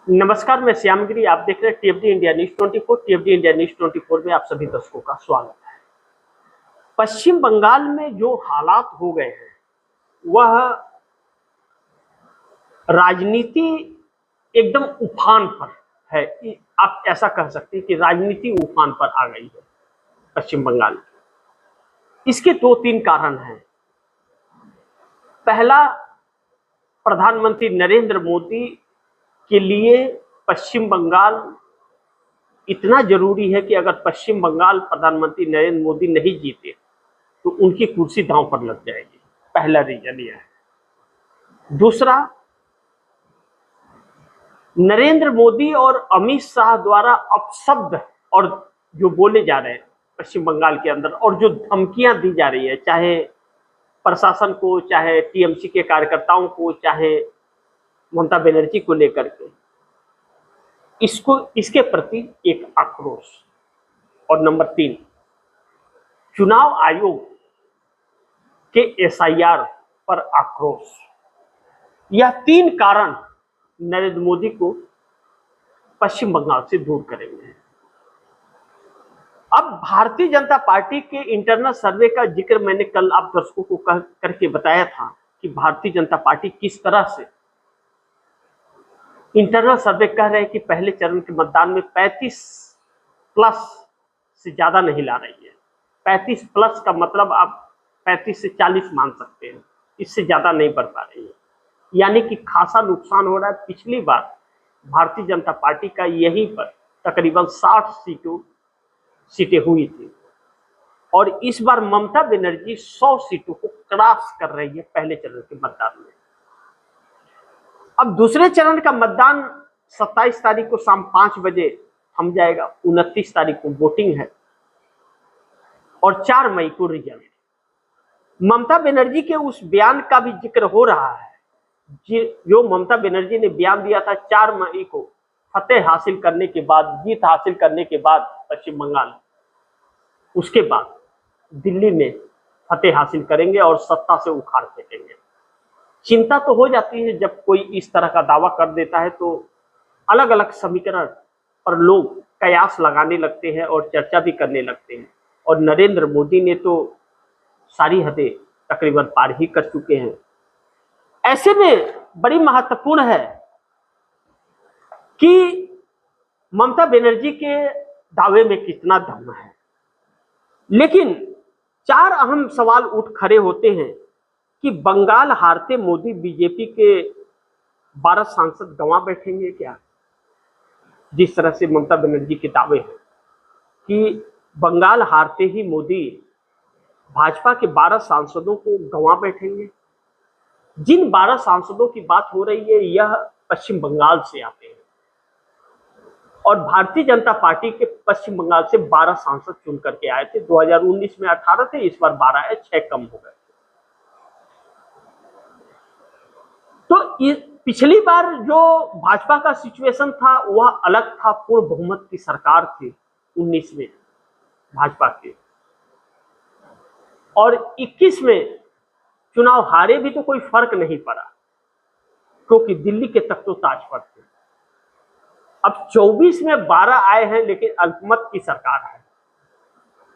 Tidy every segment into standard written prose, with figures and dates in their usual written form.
नमस्कार, मैं श्यामगिरी। आप देख रहे हैं टीएफडी इंडिया न्यूज 24। टीएफडी इंडिया न्यूज 24 में आप सभी दर्शकों का स्वागत है। पश्चिम बंगाल में जो हालात हो गए हैं वह राजनीति एकदम उफान पर है। आप ऐसा कह सकते हैं कि राजनीति उफान पर आ गई है पश्चिम बंगाल की। इसके दो तीन कारण हैं। पहला, प्रधानमंत्री नरेंद्र मोदी के लिए पश्चिम बंगाल इतना जरूरी है कि अगर पश्चिम बंगाल प्रधानमंत्री नरेंद्र मोदी नहीं जीते तो उनकी कुर्सी दांव पर लग जाएगी। पहला रीजन यह है। दूसरा, नरेंद्र मोदी और अमित शाह द्वारा अपशब्द और जो बोले जा रहे हैं पश्चिम बंगाल के अंदर, और जो धमकियां दी जा रही है, चाहे प्रशासन को, चाहे टीएमसी के कार्यकर्ताओं को, चाहे ममता बनर्जी को लेकर के, इसके प्रति एक आक्रोश। और नंबर 3, चुनाव आयोग के एसआईआर पर आक्रोश। यह तीन कारण नरेंद्र मोदी को पश्चिम बंगाल से दूर करेंगे। अब भारतीय जनता पार्टी के इंटरनल सर्वे का जिक्र मैंने कल आप दर्शकों को करके बताया था कि भारतीय जनता पार्टी किस तरह से इंटरनल सर्वे कह रहे हैं कि पहले चरण के मतदान में 35+ से ज्यादा नहीं ला रही है। 35+ का मतलब आप 35 से 40 मान सकते हैं, इससे ज्यादा नहीं बढ़ पा रही है। यानी कि खासा नुकसान हो रहा है। पिछली बार भारतीय जनता पार्टी का यहीं पर तकरीबन 60 सीटें हुई थी, और इस बार ममता बनर्जी 100 सीटों को क्रॉस कर रही है पहले चरण के मतदान में। अब दूसरे चरण का मतदान 27 तारीख को शाम 5 बजे थम जाएगा। 29 तारीख को वोटिंग है और 4 मई को रिजल्ट। ममता बनर्जी के उस बयान का भी जिक्र हो रहा है जो ममता बनर्जी ने बयान दिया था 4 मई को, फतेह हासिल करने के बाद, जीत हासिल करने के बाद पश्चिम बंगाल, उसके बाद दिल्ली में फतेह हासिल करेंगे और सत्ता से उखाड़ फेंकेंगे। चिंता तो हो जाती है जब कोई इस तरह का दावा कर देता है, तो अलग अलग समीकरण पर लोग कयास लगाने लगते हैं और चर्चा भी करने लगते हैं। और नरेंद्र मोदी ने तो सारी हदें तकरीबन पार ही कर चुके हैं। ऐसे में बड़ी महत्वपूर्ण है कि ममता बनर्जी के दावे में कितना दम है। लेकिन 4 अहम सवाल उठ खड़े होते हैं कि बंगाल हारते मोदी बीजेपी के 12 सांसद गंवा बैठेंगे क्या? जिस तरह से ममता बनर्जी के दावे हैं कि बंगाल हारते ही मोदी भाजपा के 12 सांसदों को गंवा बैठेंगे। जिन 12 सांसदों की बात हो रही है यह पश्चिम बंगाल से आते हैं, और भारतीय जनता पार्टी के पश्चिम बंगाल से 12 सांसद चुन करके आए थे। 2019 में 18 थे, इस बार 12 है, 6 कम हो गए। तो पिछली बार जो भाजपा का सिचुएशन था वह अलग था। पूर्ण बहुमत की सरकार थी 19 में भाजपा के, और 21 में चुनाव हारे भी तो कोई फर्क नहीं पड़ा क्योंकि दिल्ली के तख्तोताज पर थे। अब 24 में 12 आए हैं लेकिन अल्पमत की सरकार है,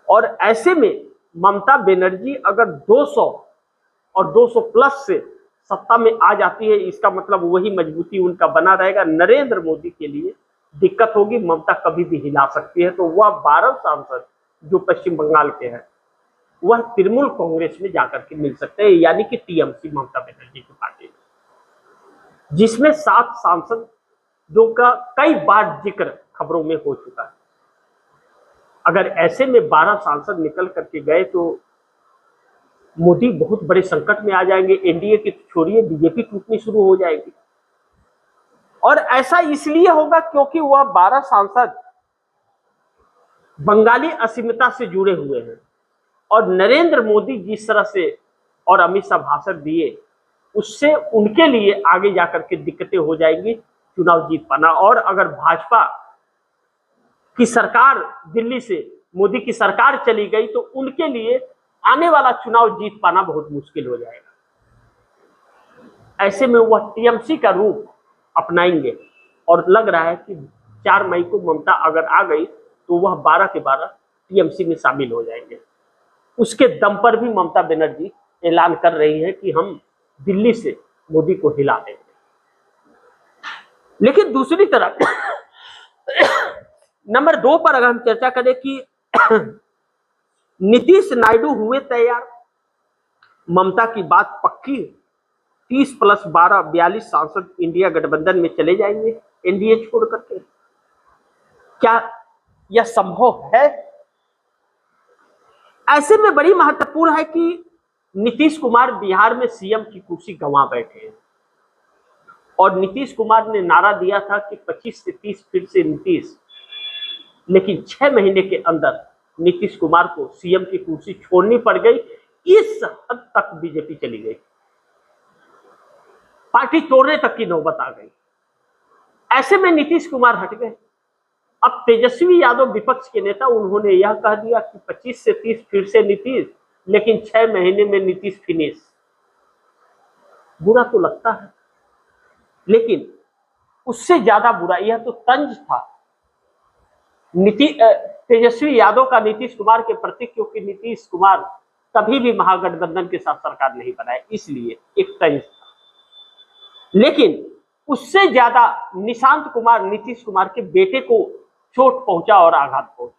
और ऐसे में ममता बनर्जी अगर 200 और 200+ से सत्ता में आ जाती है, इसका मतलब वही मजबूती उनका बना रहेगा। नरेंद्र मोदी के लिए दिक्कत होगी, ममता कभी भी हिला सकती है। तो वह 12 सांसद जो पश्चिम बंगाल के हैं वह तृणमूल कांग्रेस में जाकर के मिल सकते हैं, यानी कि टीएमसी, ममता बनर्जी की पार्टी, जिसमें 7 सांसदों का कई बार जिक्र खबरों में हो चुका है। अगर ऐसे में 12 सांसद निकल करके गए तो मोदी बहुत बड़े संकट में आ जाएंगे। एनडीए की छोड़िए, बीजेपी टूटनी शुरू हो जाएगी। और ऐसा इसलिए होगा क्योंकि वह 12 सांसद बंगाली अस्मिता से जुड़े हुए हैं, और नरेंद्र मोदी जिस तरह से और अमित शाह भाषण दिए उससे उनके लिए आगे जाकर के दिक्कतें हो जाएंगी चुनाव जीत पाना। और अगर भाजपा की सरकार, दिल्ली से मोदी की सरकार चली गई तो उनके लिए आने वाला चुनाव जीत पाना बहुत मुश्किल हो जाएगा। ऐसे में वह टीएमसी का रूप अपनाएंगे और लग रहा है कि 4 मई को ममता अगर आ गई तो वह 12 के 12 टीएमसी में शामिल हो जाएंगे। उसके दम पर भी ममता बनर्जी ऐलान कर रही है कि हम दिल्ली से मोदी को हिला देंगे। लेकिन दूसरी तरफ नंबर 2 पर अगर हम चर्चा करें कि नीतीश नायडू हुए तैयार, ममता की बात पक्की, 30 + 12 42 सांसद इंडिया गठबंधन में चले जाएंगे एनडीए छोड़ करके। क्या यह संभव है? ऐसे में बड़ी महत्वपूर्ण है कि नीतीश कुमार बिहार में सीएम की कुर्सी गंवा बैठे हैं और नीतीश कुमार ने नारा दिया था कि 25 से 30 फिर से नीतीश, लेकिन 6 महीने के अंदर नीतीश कुमार को सीएम की कुर्सी छोड़नी पड़ गई। इस हद तक बीजेपी चली गई, पार्टी तोड़ने तक की नौबत आ गई। ऐसे में नीतीश कुमार हट गए। अब तेजस्वी यादव विपक्ष के नेता, उन्होंने यह कह दिया कि 25 से 30 फिर से नीतीश, लेकिन 6 महीने में नीतीश फिनिश। बुरा तो लगता है, लेकिन उससे ज्यादा बुरा यह तो तंज था तेजस्वी यादव का नीतीश कुमार के प्रति, क्योंकि नीतीश कुमार कभी भी महागठबंधन के साथ सरकार नहीं बनाए, इसलिए एक तंज था। लेकिन उससे ज्यादा निशांत कुमार, नीतीश कुमार के बेटे को चोट पहुंचा और आघात पहुंचा,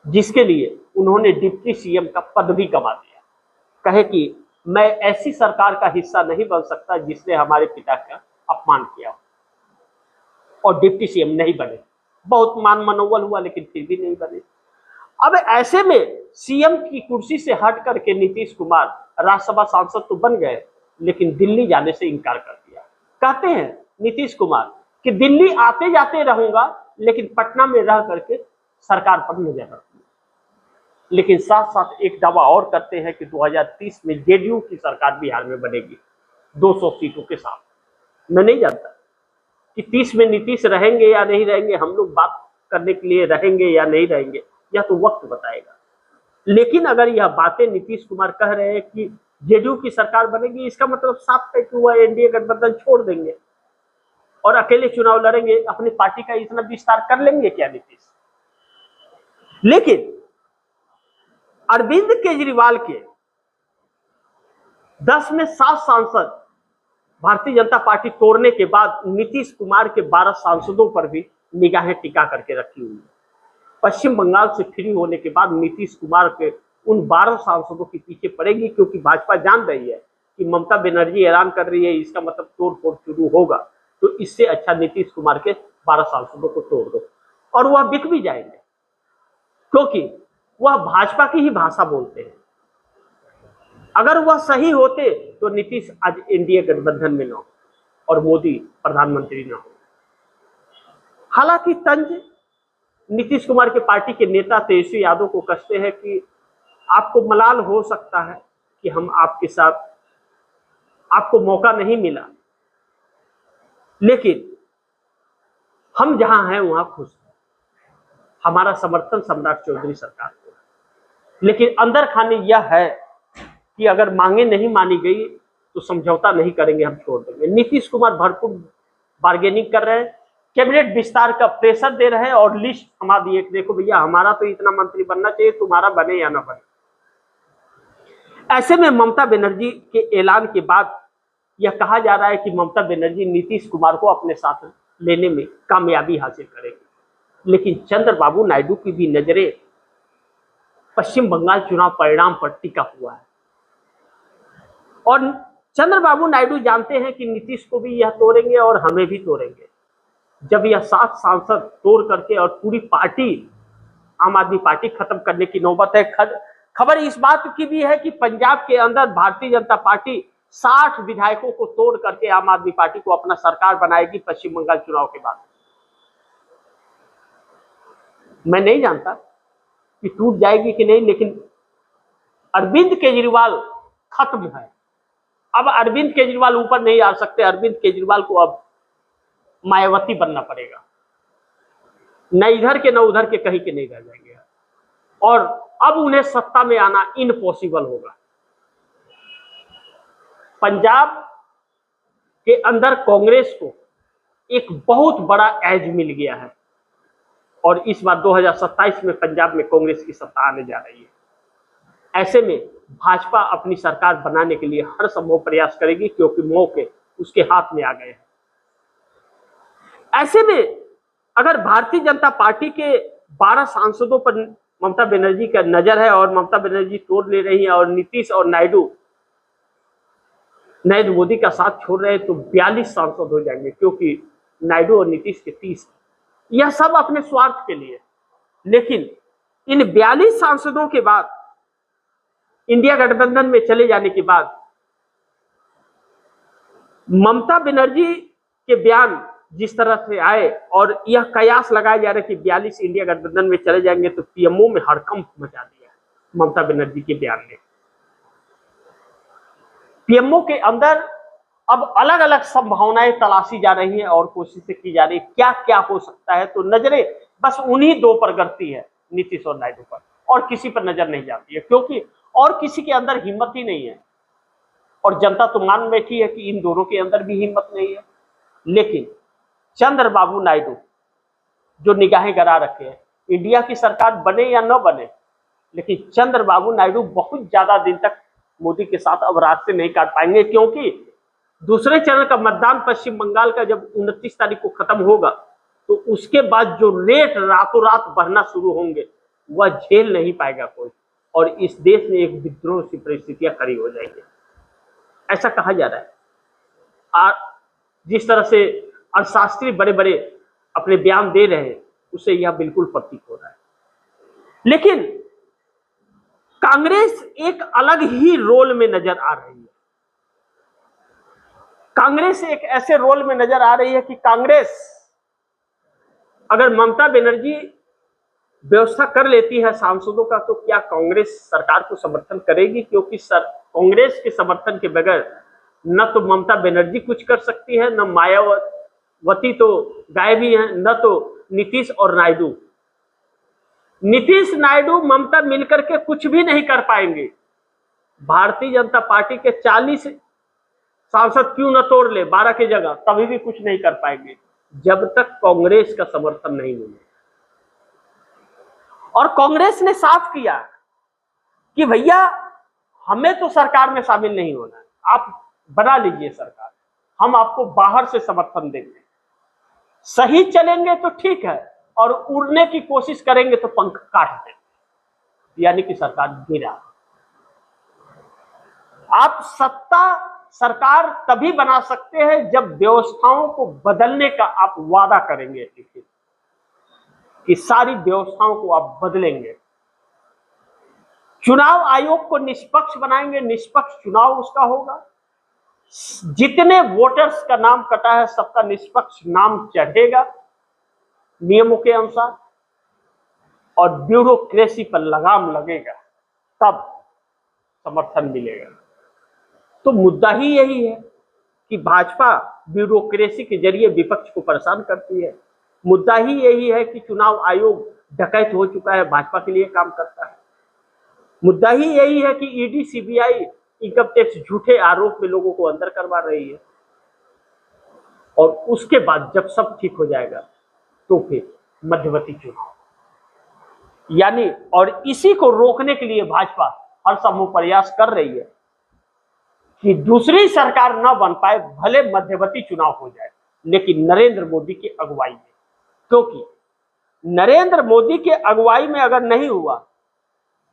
जिसके लिए उन्होंने डिप्टी सीएम का पद भी गंवा दिया। कहे कि मैं ऐसी सरकार का हिस्सा नहीं बन सकता जिसने हमारे पिता का अपमान किया, और डिप्टी सीएम नहीं बने। बहुत मान मनोबल हुआ, लेकिन फिर भी नहीं बने। अब ऐसे में सीएम की कुर्सी से हट करके नीतीश कुमार राज्यसभा सांसद तो बन गए, लेकिन दिल्ली जाने से इनकार कर दिया। कहते हैं नीतीश कुमार कि दिल्ली आते जाते रहूंगा, लेकिन पटना में रह करके सरकार पर नजर रखूंगा। लेकिन साथ साथ एक दावा और करते हैं कि 2030 में जेडीयू की सरकार बिहार में बनेगी 200 सीटों के साथ। मैं नहीं जानता कि 30 में नीतीश रहेंगे या नहीं रहेंगे, हम लोग बात करने के लिए रहेंगे या नहीं रहेंगे, यह तो वक्त बताएगा। लेकिन अगर यह बातें नीतीश कुमार कह रहे हैं कि जेडीयू की सरकार बनेगी, इसका मतलब साफ है कि वह एनडीए गठबंधन छोड़ देंगे और अकेले चुनाव लड़ेंगे। अपनी पार्टी का इतना विस्तार कर लेंगे क्या नीतीश? लेकिन अरविंद केजरीवाल के 10 में 7 सांसद भारतीय जनता पार्टी तोड़ने के बाद नीतीश कुमार के 12 सांसदों पर भी निगाहें टिका करके रखी हुई है। पश्चिम बंगाल से फ्री होने के बाद नीतीश कुमार के उन 12 सांसदों के पीछे पड़ेगी, क्योंकि भाजपा जान रही है कि ममता बनर्जी ऐलान कर रही है, इसका मतलब तोड़ फोड़ शुरू होगा, तो इससे अच्छा नीतीश कुमार के 12 सांसदों को तोड़ दो, और वह बिक भी जाएंगे, क्योंकि वह भाजपा की ही भाषा बोलते हैं। अगर वह सही होते तो नीतीश आज एनडीए गठबंधन में न हो और मोदी प्रधानमंत्री न हो। हालांकि तंज नीतीश कुमार के पार्टी के नेता तेजस्वी यादव को कसते हैं कि आपको मलाल हो सकता है कि हम आपके साथ, आपको मौका नहीं मिला, लेकिन हम जहां हैं वहां खुश हैं। हमारा समर्थन सम्राट चौधरी सरकार को है, लेकिन अंदर खाने यह है कि अगर मांगे नहीं मानी गई तो समझौता नहीं करेंगे, हम छोड़ देंगे। नीतीश कुमार भरपूर बार्गेनिंग कर रहे हैं, कैबिनेट विस्तार का प्रेशर दे रहे हैं और लिस्ट थमा दिए, देखो भैया हमारा तो इतना मंत्री बनना चाहिए, तुम्हारा बने या ना बने। ऐसे में ममता बनर्जी के ऐलान के बाद यह कहा जा रहा है कि ममता बनर्जी नीतीश कुमार को अपने साथ लेने में कामयाबी हासिल करेगी। लेकिन चंद्रबाबू नायडू की भी नजरें पश्चिम बंगाल चुनाव परिणाम पर टिका हुआ है, और चंद्रबाबू नायडू जानते हैं कि नीतीश को भी यह तोड़ेंगे और हमें भी तोड़ेंगे। जब यह 7 सांसद तोड़ करके और पूरी पार्टी, आम आदमी पार्टी खत्म करने की नौबत है। खबर इस बात की भी है कि पंजाब के अंदर भारतीय जनता पार्टी 60 विधायकों को तोड़ करके आम आदमी पार्टी को अपना सरकार बनाएगी पश्चिम बंगाल चुनाव के बाद। मैं नहीं जानता कि टूट जाएगी कि नहीं, लेकिन अरविंद केजरीवाल खत्म है। अब अरविंद केजरीवाल ऊपर नहीं आ सकते। अरविंद केजरीवाल को अब मायावती बनना पड़ेगा, न इधर के न उधर के, कहीं के नहीं रह जाएंगे, और अब उन्हें सत्ता में आना इम्पॉसिबल होगा। पंजाब के अंदर कांग्रेस को एक बहुत बड़ा एज मिल गया है और इस बार 2027 में पंजाब में कांग्रेस की सत्ता आने जा रही है। ऐसे में भाजपा अपनी सरकार बनाने के लिए हर संभव प्रयास करेगी क्योंकि मौके उसके हाथ में आ गए हैं। ऐसे में अगर भारतीय जनता पार्टी के 12 सांसदों पर ममता बनर्जी का नजर है और ममता बनर्जी तोड़ ले रही है और नीतीश और नरेंद्र मोदी का साथ छोड़ रहे हैं तो 42 सांसद हो जाएंगे क्योंकि नायडू और नीतीश के 30। यह सब अपने स्वार्थ के लिए, लेकिन इन 42 सांसदों के बाद इंडिया गठबंधन में चले जाने के बाद ममता बनर्जी के बयान जिस तरह से आए और यह कयास लगाया जा रहा है कि 42 इंडिया गठबंधन में चले जाएंगे तो पीएमओ में हड़कंप मचा दिया ममता बनर्जी के बयान ने। पीएमओ के अंदर अब अलग अलग संभावनाएं तलाशी जा रही हैं और कोशिशें की जा रही है क्या क्या हो सकता है। तो नजरें बस उन्हीं दो पर गड़ती है, नीतीश और नायडू पर, और किसी पर नजर नहीं जाती है क्योंकि और किसी के अंदर हिम्मत ही नहीं है और जनता तो मान बैठी है कि इन दोनों के अंदर भी हिम्मत नहीं है। लेकिन चंद्रबाबू नायडू जो निगाहें गड़ा रखे हैं, इंडिया की सरकार बने या न बने, लेकिन चंद्रबाबू नायडू बहुत ज्यादा दिन तक मोदी के साथ अब रास्ते नहीं काट पाएंगे क्योंकि दूसरे चरण का मतदान पश्चिम बंगाल का जब 29 तारीख को खत्म होगा तो उसके बाद जो रेट रातों रात बढ़ना शुरू होंगे वह झेल नहीं पाएगा कोई और इस देश में एक विद्रोह की परिस्थितियां खड़ी हो जाएंगी, ऐसा कहा जा रहा है। जिस तरह से अर्थशास्त्री बड़े बड़े अपने बयान दे रहे हैं उससे यह बिल्कुल प्रतीक हो रहा है। लेकिन कांग्रेस एक अलग ही रोल में नजर आ रही है। कांग्रेस एक ऐसे रोल में नजर आ रही है कि कांग्रेस अगर ममता बनर्जी व्यवस्था कर लेती है सांसदों का तो क्या कांग्रेस सरकार को समर्थन करेगी क्योंकि कांग्रेस के समर्थन के बगैर न तो ममता बनर्जी कुछ कर सकती है, न मायावती तो गायब ही है, न तो नीतीश और नायडू। नीतीश नायडू ममता मिलकर के कुछ भी नहीं कर पाएंगे। भारतीय जनता पार्टी के 40 सांसद क्यों न तोड़ ले 12 की जगह, तभी भी कुछ नहीं कर पाएंगे जब तक कांग्रेस का समर्थन नहीं मिले। और कांग्रेस ने साफ किया कि भैया हमें तो सरकार में शामिल नहीं होना, आप बना लीजिए सरकार, हम आपको बाहर से समर्थन देंगे, सही चलेंगे तो ठीक है और उड़ने की कोशिश करेंगे तो पंख काट देंगे, यानी कि सरकार गिरा। आप सरकार तभी बना सकते हैं जब व्यवस्थाओं को बदलने का आप वादा करेंगे कि सारी व्यवस्थाओं को आप बदलेंगे, चुनाव आयोग को निष्पक्ष बनाएंगे, निष्पक्ष चुनाव उसका होगा, जितने वोटर्स का नाम कटा है सबका निष्पक्ष नाम चढ़ेगा नियमों के अनुसार और ब्यूरोक्रेसी पर लगाम लगेगा, तब समर्थन मिलेगा। तो मुद्दा ही यही है कि भाजपा ब्यूरोक्रेसी के जरिए विपक्ष को परेशान करती है। मुद्दा ही यही है कि चुनाव आयोग डकैत हो चुका है, भाजपा के लिए काम करता है। मुद्दा ही यही है कि ईडी सीबीआई इनकम टैक्स झूठे आरोप में लोगों को अंदर करवा रही है और उसके बाद जब सब ठीक हो जाएगा तो फिर मध्यवर्ती चुनाव, यानी और इसी को रोकने के लिए भाजपा हर संभव प्रयास कर रही है कि दूसरी सरकार न बन पाए, भले मध्यवर्ती चुनाव हो जाए लेकिन नरेंद्र मोदी की अगुवाई में, क्योंकि नरेंद्र मोदी के अगुवाई में अगर नहीं हुआ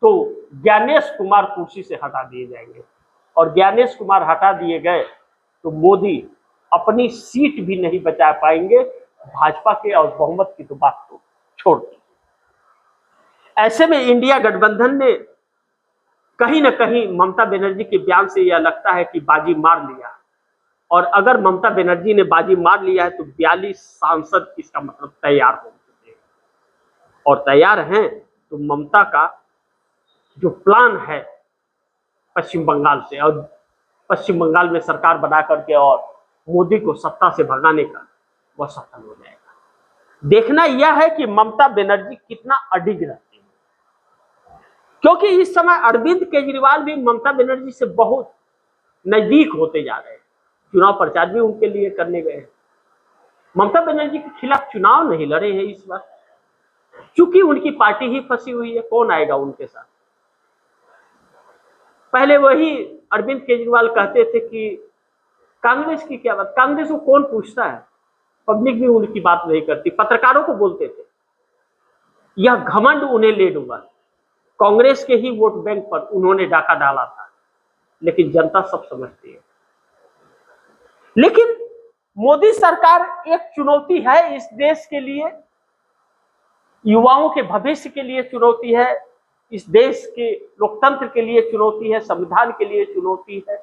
तो ज्ञानेश कुमार कुर्सी से हटा दिए जाएंगे और ज्ञानेश कुमार हटा दिए गए तो मोदी अपनी सीट भी नहीं बचा पाएंगे, भाजपा के और बहुमत की तो बात तो छोड़ दी। ऐसे में इंडिया गठबंधन ने कहीं ना कहीं ममता बनर्जी के बयान से यह लगता है कि बाजी मार लिया और अगर ममता बनर्जी ने बाजी मार लिया है तो 42 सांसद इसका मतलब तैयार हो चुके हैं और तैयार हैं तो ममता का जो प्लान है पश्चिम बंगाल से और पश्चिम बंगाल में सरकार बना करके और मोदी को सत्ता से भगाने का वह सफल हो जाएगा। देखना यह है कि ममता बनर्जी कितना अडिग रहती है, क्योंकि इस समय अरविंद केजरीवाल भी ममता बनर्जी से बहुत नजदीक होते जा रहे हैं, चुनाव प्रचार भी उनके लिए करने गए हैं। ममता बनर्जी के खिलाफ चुनाव नहीं लड़े हैं इस बार, क्योंकि उनकी पार्टी ही फंसी हुई है, कौन आएगा उनके साथ। पहले वही अरविंद केजरीवाल कहते थे कि कांग्रेस की क्या बात, कांग्रेस को कौन पूछता है, पब्लिक भी उनकी बात नहीं करती, पत्रकारों को बोलते थे। यह घमंड उन्हें ले डूबा, कांग्रेस के ही वोट बैंक पर उन्होंने डाका डाला था, लेकिन जनता सब समझती है। लेकिन मोदी सरकार एक चुनौती है इस देश के लिए, युवाओं के भविष्य के लिए चुनौती है, इस देश के लोकतंत्र के लिए चुनौती है, संविधान के लिए चुनौती है,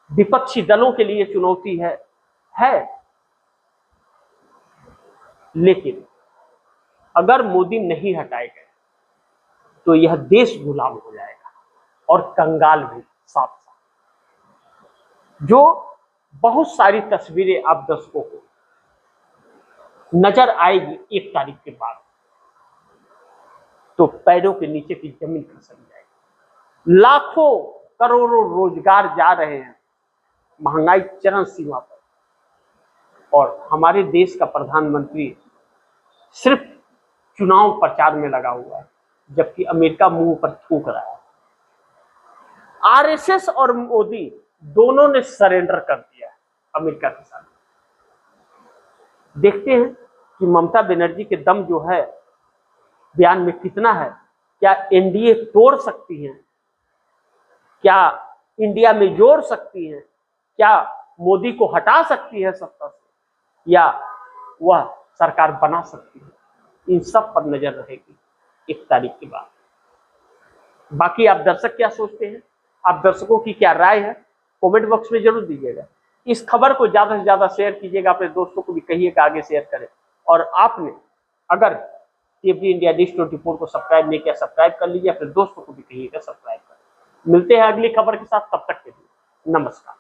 विपक्षी दलों के लिए चुनौती है। लेकिन अगर मोदी नहीं हटाए गए तो यह देश गुलाम हो जाएगा और कंगाल भी साथ साथ। जो बहुत सारी तस्वीरें आप दर्शकों को नजर आएगी 1 तारीख के बाद, तो पैरों के नीचे की जमीन खसक जाएगी। लाखों करोड़ों रोजगार जा रहे हैं, महंगाई चरम सीमा पर, और हमारे देश का प्रधानमंत्री सिर्फ चुनाव प्रचार में लगा हुआ है, जबकि अमेरिका मुंह पर थूक रहा है। आरएसएस और मोदी दोनों ने सरेंडर कर दिया है अमेरिका के साथ। देखते हैं कि ममता बनर्जी के दम जो है बयान में कितना है। क्या एनडीए तोड़ सकती हैं, क्या इंडिया में जोड़ सकती हैं, क्या मोदी को हटा सकती है सत्ता से, या वह सरकार बना सकती है। इन सब पर नजर रहेगी 1 तारीख के बाद। बाकी आप दर्शक क्या सोचते हैं, आप दर्शकों की क्या राय है, कमेंट बॉक्स में जरूर दीजिएगा। इस खबर को ज्यादा से ज्यादा शेयर कीजिएगा, अपने दोस्तों को भी कहिएगा आगे शेयर करें। और आपने अगर टीएफडी इंडिया न्यूज़ 24 को सब्सक्राइब नहीं किया, सब्सक्राइब कर लीजिए, अपने दोस्तों को भी कहिएगा सब्सक्राइब करें। मिलते हैं अगली खबर के साथ, तब तक के लिए नमस्कार।